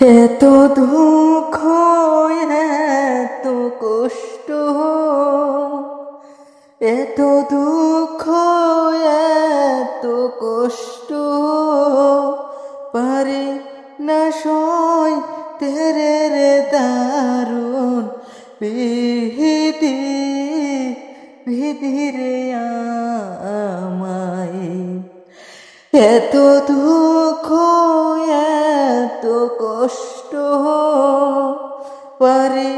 এত দুঃখ এত কষ্ট, এত দুঃখ এত কষ্ট পারি না সইতে রে দারুণ বিধি বিধি রে আমায়। এত দুঃখ এত কষ্ট পারি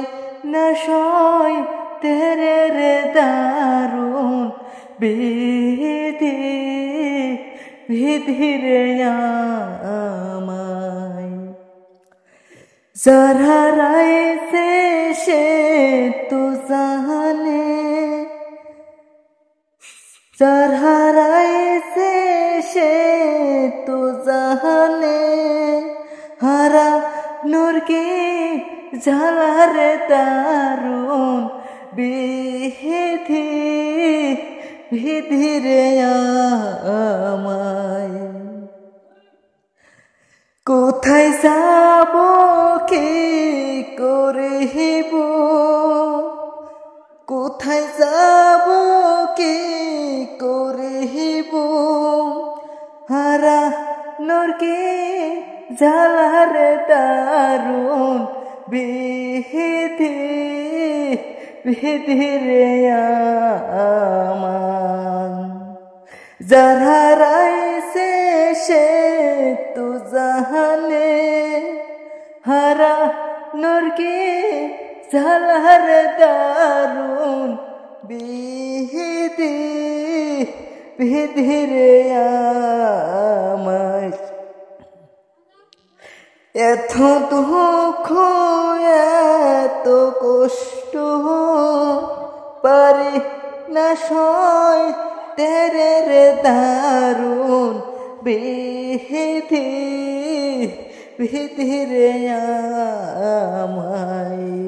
না সইতে রে দারুণ বিধি বিধি রে আমায়। যার হারাইছে সে তো জানে, যার হারাইছে সে তো জানে, হারানোর কি জ্বালার দারুণ বিধি বিধি রে আমায়। কোথায় যাব কি করিব, কোথায় যাব কি করিব, হারানোর কি জ্বালার দারুণ বিধি বিধি রে আমায়। যার হারাইছে সে তো জানে, হারানোর কি জ্বালার দারুণ বিধি বিধি রে আমায়। এত দুঃখ এত কষ্ট পারি না সইতে রে দারুণ বিধি বিধি রে আমায়।